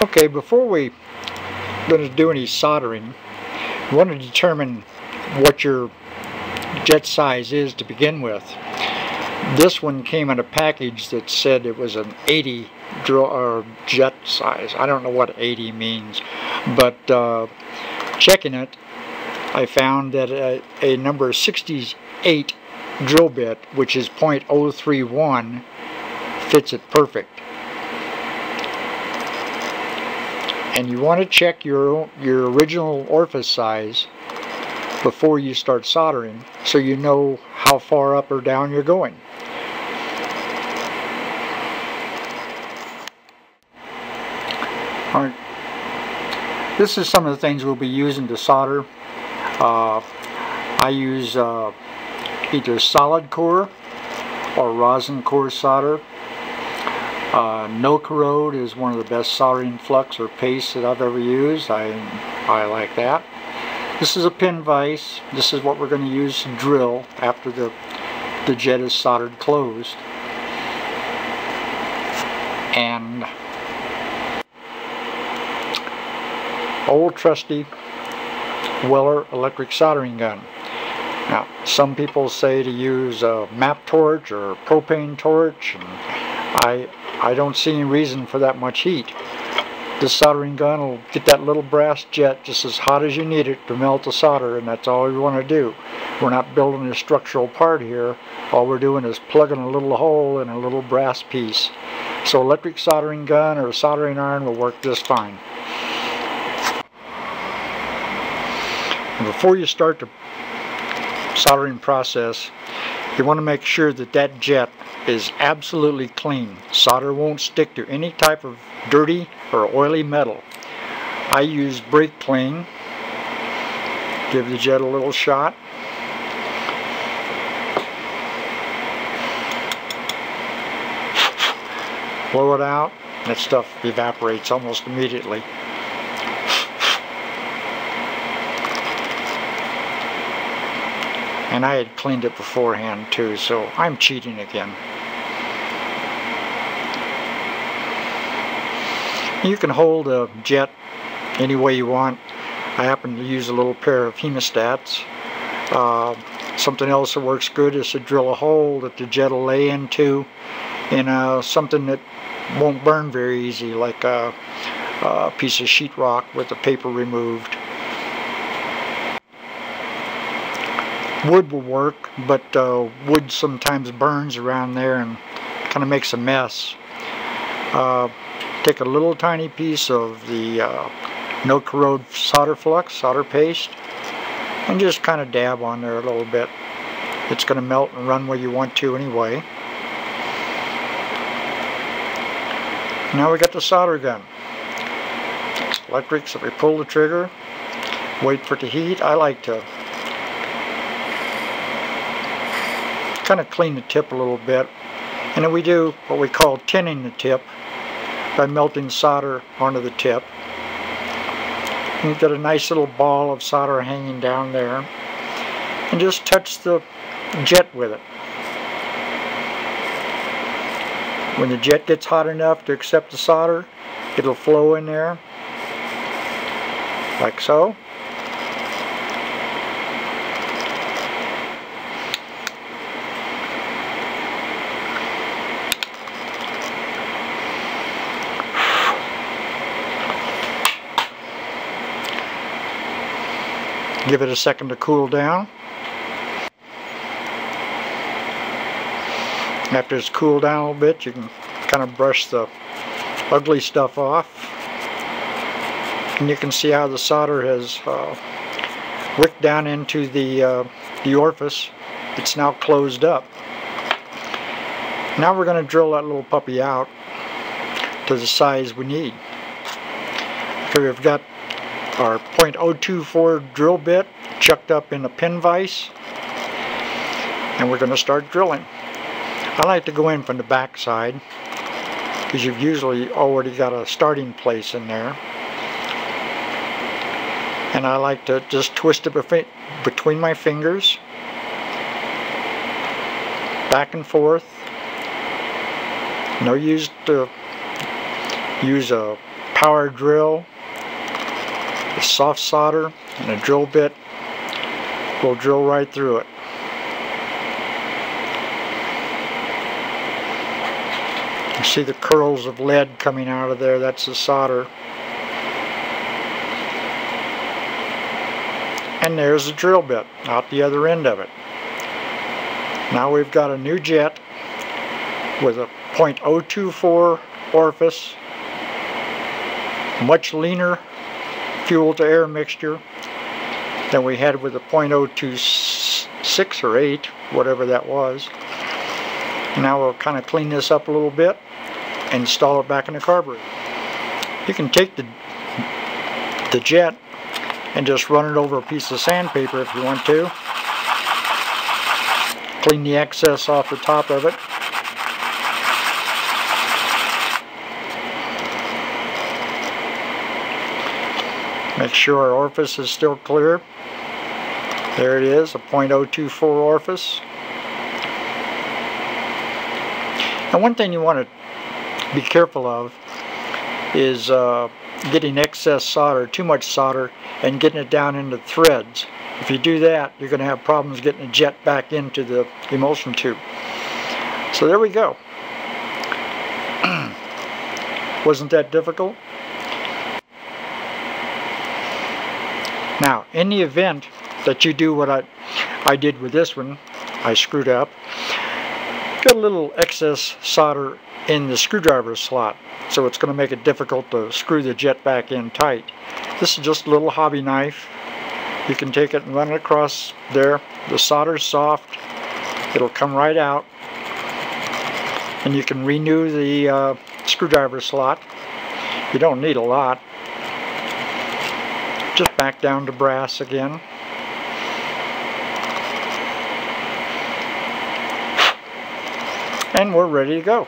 Okay, before we going to do any soldering, you want to determine what your jet size is to begin with. This one came in a package that said it was an 80 jet size. I don't know what 80 means, but checking it, I found that a number 68 drill bit, which is .031, fits it perfect. And you want to check your original orifice size before you start soldering, so you know how far up or down you're going. Alright, this is some of the things we'll be using to solder. I use either solid core or rosin core solder. No corrode is one of the best soldering flux or paste that I've ever used. I like that. This is a pin vise. This is what we're going to use to drill after the jet is soldered closed. And old trusty Weller electric soldering gun. Now, some people say to use a map torch or propane torch, and I don't see any reason for that much heat. This soldering gun will get that little brass jet just as hot as you need it to melt the solder, and that's all we want to do. We're not building a structural part here. All we're doing is plugging a little hole in a little brass piece. So electric soldering gun or soldering iron will work just fine. And before you start the soldering process, you want to make sure that that jet is absolutely clean. Solder won't stick to any type of dirty or oily metal. I use brake clean. Give the jet a little shot. Blow it out. That stuff evaporates almost immediately. And I had cleaned it beforehand too, so I'm cheating again. You can hold a jet any way you want. I happen to use a little pair of hemostats. Something else that works good is to drill a hole that the jet will lay into in something that won't burn very easy, like a piece of sheetrock with the paper removed. Wood will work, but wood sometimes burns around there and kind of makes a mess. Take a little tiny piece of the no corrode solder flux, solder paste, and just kind of dab on there a little bit. It's going to melt and run where you want to anyway. Now we got the solder gun. It's electric, so we pull the trigger, wait for it to heat. I like to kind of clean the tip a little bit, and then we do what we call tinning the tip by melting solder onto the tip. And you've got a nice little ball of solder hanging down there, and just touch the jet with it. When the jet gets hot enough to accept the solder, it'll flow in there like so. Give it a second to cool down. After it's cooled down a little bit, you can kind of brush the ugly stuff off. And you can see how the solder has wicked down into the orifice. It's now closed up. Now we're going to drill that little puppy out to the size we need. Okay, we've got our .024 drill bit chucked up in a pin vise, and we're going to start drilling. I like to go in from the back side because you've usually already got a starting place in there, and I like to just twist it between my fingers, back and forth. No use to use a power drill, a soft solder, and a drill bit will drill right through it. You see the curls of lead coming out of there, that's the solder. And there's the drill bit out the other end of it. Now we've got a new jet with a .024 orifice, much leaner fuel to air mixture than we had with the .026 or 8, whatever that was. Now we'll kind of clean this up a little bit and install it back in the carburetor. You can take the jet and just run it over a piece of sandpaper if you want to. Clean the excess off the top of it. Make sure our orifice is still clear. There it is, a .024 orifice. And one thing you want to be careful of is getting excess solder, too much solder, and getting it down into threads. If you do that, you're going to have problems getting the jet back into the emulsion tube. So there we go. Wasn't that difficult? Now, in the event that you do what I did with this one, I screwed up, got a little excess solder in the screwdriver slot, so it's going to make it difficult to screw the jet back in tight. This is just a little hobby knife. You can take it and run it across there. The solder's soft. It'll come right out. And you can renew the screwdriver slot. You don't need a lot. Just back down to brass again. And we're ready to go.